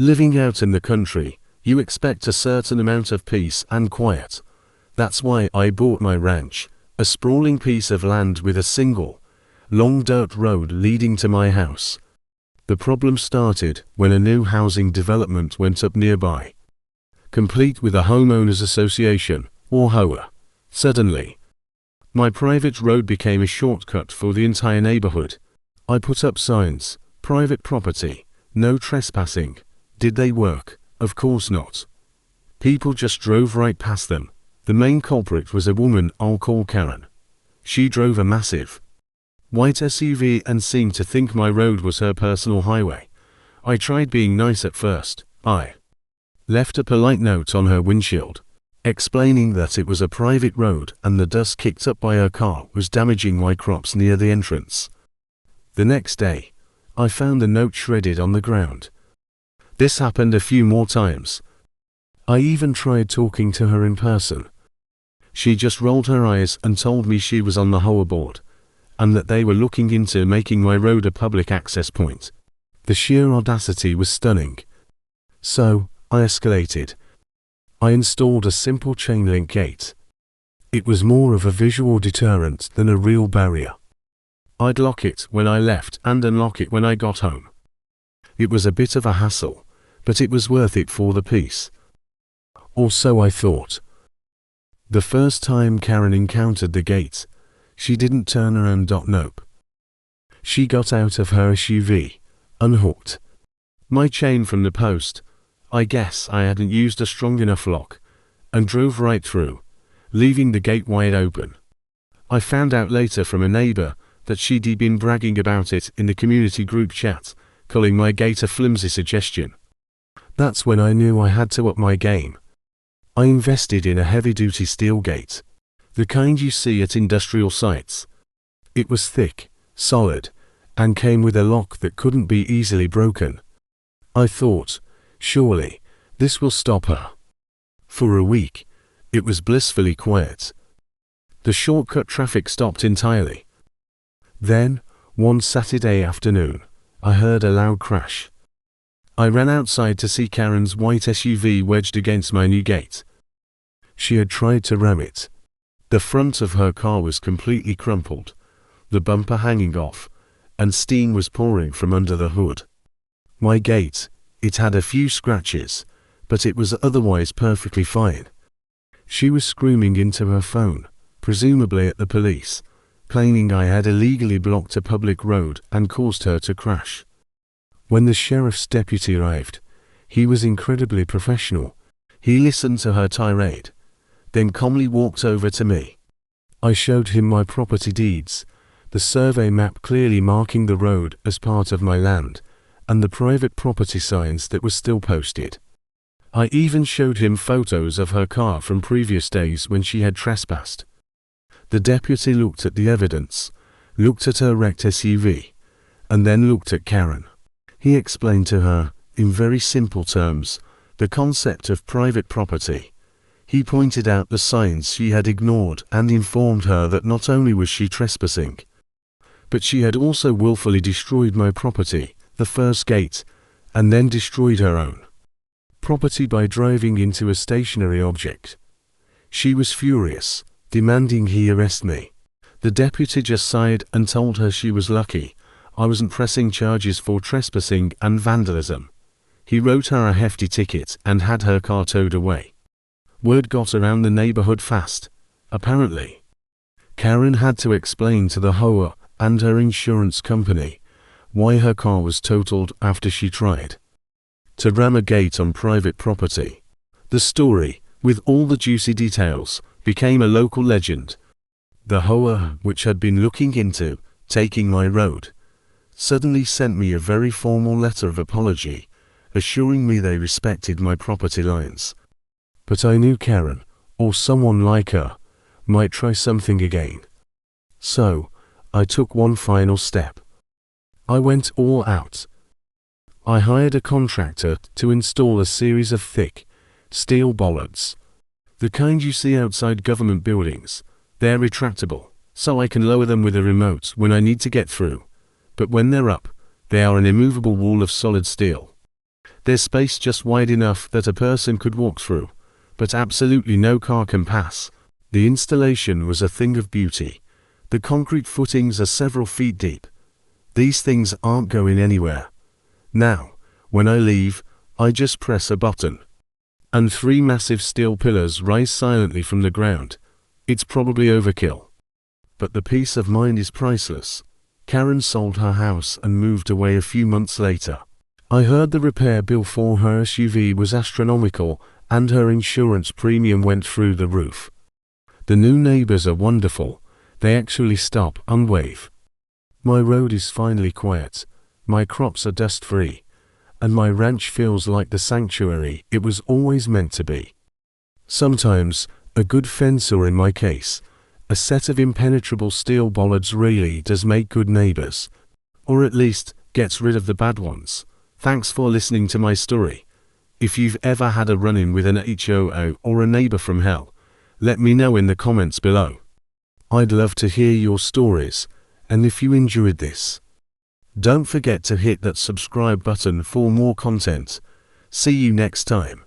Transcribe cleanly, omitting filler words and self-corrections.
Living out in the country, you expect a certain amount of peace and quiet. That's why I bought my ranch, a sprawling piece of land with a single, long dirt road leading to my house. The problem started when a new housing development went up nearby, complete with a homeowners association, or HOA. Suddenly, my private road became a shortcut for the entire neighborhood. I put up signs, private property, no trespassing. Did they work? Of course not. People just drove right past them. The main culprit was a woman I'll call Karen. She drove a massive white SUV and seemed to think my road was her personal highway. I tried being nice at first. I left a polite note on her windshield, explaining that it was a private road and the dust kicked up by her car was damaging my crops near the entrance. The next day, I found the note shredded on the ground. This happened a few more times. I even tried talking to her in person. She just rolled her eyes and told me she was on the HOA board, and that they were looking into making my road a public access point. The sheer audacity was stunning. So, I escalated. I installed a simple chain link gate. It was more of a visual deterrent than a real barrier. I'd lock it when I left and unlock it when I got home. It was a bit of a hassle, but it was worth it for the peace. Or so I thought. The first time Karen encountered the gate, she didn't turn around. Nope. She got out of her SUV, unhooked my chain from the post. I guess I hadn't used a strong enough lock, and drove right through, leaving the gate wide open. I found out later from a neighbor that she'd been bragging about it in the community group chat, calling my gate a flimsy suggestion. That's when I knew I had to up my game. I invested in a heavy-duty steel gate, the kind you see at industrial sites. It was thick, solid, and came with a lock that couldn't be easily broken. I thought, surely, this will stop her. For a week, it was blissfully quiet. The shortcut traffic stopped entirely. Then, one Saturday afternoon, I heard a loud crash. I ran outside to see Karen's white SUV wedged against my new gate. She had tried to ram it. The front of her car was completely crumpled, the bumper hanging off, and steam was pouring from under the hood. My gate, it had a few scratches, but it was otherwise perfectly fine. She was screaming into her phone, presumably at the police, claiming I had illegally blocked a public road and caused her to crash. When the sheriff's deputy arrived, he was incredibly professional. He listened to her tirade, then calmly walked over to me. I showed him my property deeds, the survey map clearly marking the road as part of my land, and the private property signs that were still posted. I even showed him photos of her car from previous days when she had trespassed. The deputy looked at the evidence, looked at her wrecked SUV, and then looked at Karen. He explained to her, in very simple terms, the concept of private property. He pointed out the signs she had ignored and informed her that not only was she trespassing, but she had also willfully destroyed my property, the first gate, and then destroyed her own property by driving into a stationary object. She was furious, demanding he arrest me. The deputy just sighed and told her she was lucky I wasn't pressing charges for trespassing and vandalism. He wrote her a hefty ticket and had her car towed away. Word got around the neighborhood fast. Apparently, Karen had to explain to the HOA and her insurance company why her car was totaled after she tried to ram a gate on private property. The story, with all the juicy details, became a local legend. The HOA, which had been looking into taking my road, suddenly sent me a very formal letter of apology, assuring me they respected my property lines. But I knew Karen, or someone like her, might try something again. So, I took one final step. I went all out. I hired a contractor to install a series of thick, steel bollards. The kind you see outside government buildings. They're retractable, so I can lower them with a remote when I need to get through. But when they're up, they are an immovable wall of solid steel. There's space just wide enough that a person could walk through, but absolutely no car can pass. The installation was a thing of beauty. The concrete footings are several feet deep. These things aren't going anywhere. Now, when I leave, I just press a button, and 3 massive steel pillars rise silently from the ground. It's probably overkill, but the peace of mind is priceless. Karen sold her house and moved away a few months later. I heard the repair bill for her SUV was astronomical, and her insurance premium went through the roof. The new neighbors are wonderful. They actually stop and wave. My road is finally quiet. My crops are dust-free, and my ranch feels like the sanctuary it was always meant to be. Sometimes, a good fence, or in my case, a set of impenetrable steel bollards, really does make good neighbors, or at least gets rid of the bad ones. Thanks for listening to my story. If you've ever had a run-in with an HOA or a neighbor from hell, let me know in the comments below. I'd love to hear your stories, and if you enjoyed this, don't forget to hit that subscribe button for more content. See you next time.